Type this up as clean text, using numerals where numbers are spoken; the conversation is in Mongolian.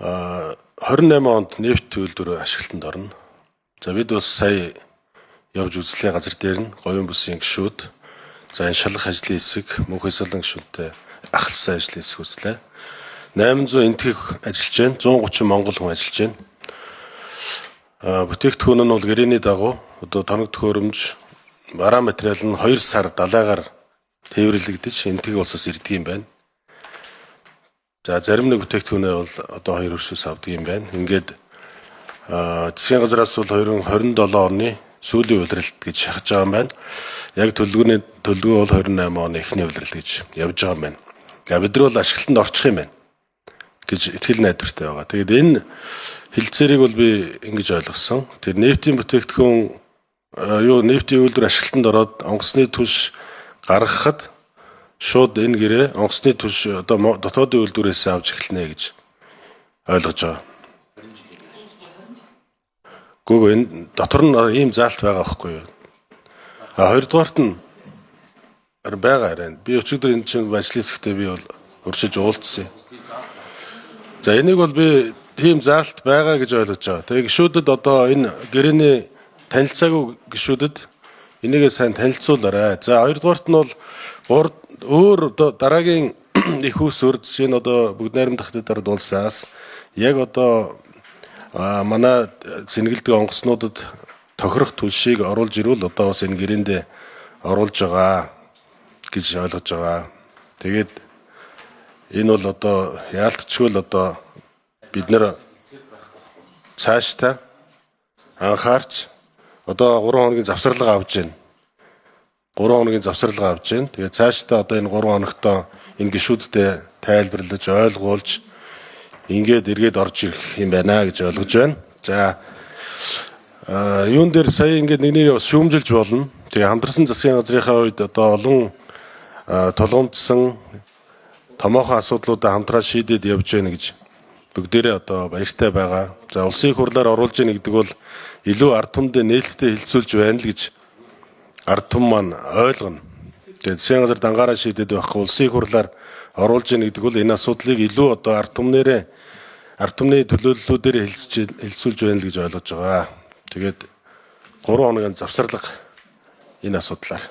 28 онд нефт үйлдвэр ашиглалтанд орно. За бид бас сая явж үзлээ газар дээр нь говийн бүсийн гишүүд, за энэ шалгах ажлын хэсэг, мөнх хэсэлэн гишүүдтэй ахалсан ажлын хэсэг үзлээ. 800 энтэг ажиллаж байна. 130 монгол хүн ажиллаж байна. Бүтээгдэхүүн нь бол гэрээний дагуу одоо тоног төхөөрөмж, бараа материал нь 2 сар далайгаар тээвэрлэгдэж энтэг улсаас ирдэг юм байна. За зарим нэг бүтээгдэхүүнээ бол одоо 2 өршөөс авдаг юм байна. Ингээд засгийн газраас бол 2027 оны сүүлийн улиралт гэж шахаж байгаа юм байна. Яг төлөвлөгөө бол 28 оны эхний улирал гэж явж байгаа юм байна. За бид нар бол ашиглалтанд орчих юм байна гэж итгэл найдвартай байгаа. Тэгээд энэ хилцээрийг бол би ингэж ойлгосон. Тэр нефтийн бүтээгдэхүүн нефтийн үйлдвэр ашиглалтанд ороод онгоцны түлш гаргахад шууд энэ гэрээ онгоцны түлш одоо дотоодын үйлдвэрээс авч эхэлнэ гэж ойлгож байгаа. Гүг энэ дотор нь ийм заалт байгаа байхгүй юу? Хоёрдугаарт нь байгаа харин. Би өчигдөр энэ чинь ажлын хэсэгтээ би бол урьдчилж уулзсан. За энийг бол би тийм заалт байгаа гэж ойлгож байгаа. Тэгээ гишүүдэд одоо энэ гэрээний танилцаагүй гишүүдэд энийгээ сайн танилцуулаарай. За хоёрдугаарт нь бол өөр дараагийн их усүр жишээ нь одоо бүгд найрамдах дард улсаас яг одоо манай зэнгэлдэг онгоцнуудад тохирох түлшийг оруулж ирвэл одоо бас энэ гэрээндээ оруулж байгаа гэж ойлгож байгаа. Тэгээд энэ бол одоо яалтчгүй л одоо бид нэр цаашдаа анхаарч одоо 3 хоногийн завсарлага авж байна. 3 хоногийн завсарлага авж байна. Тэгээд цаашдаа одоо энэ 3 хоногтоо энэ гишүүдтэй тайлбарлаж ойлгуулж ингээд эргээд орж ирэх юм байна гэж ойлгож байна. За юун дээр сая ингээд нэгнийг бас шүүмжилж болно. Тэгээ хамтарсан засгийн газрынхаа үед одоо олон толгомдсон томоохон асуудлуудаа хамтраад шийдээд явж байна гэж бүгдээрээ одоо баяртай байгаа. За улсын хурлаар оруулж яах гэдэг бол илүү ард түмэд нээлттэй хэлэлцүүлж байна л гэж ард түмэн маань ойлгоно. Тэгээд засгийн газар дангаараа шийдээд байхгүй улсын хурлаар оруулж яах гэдэг бол энэ асуудлыг илүү одоо ард түмний төлөөллүүдээр хэлэлцүүлж байна л гэж ойлгож байгаа. Тэгээд 3 хоногийн завсарлага энэ асуудлаар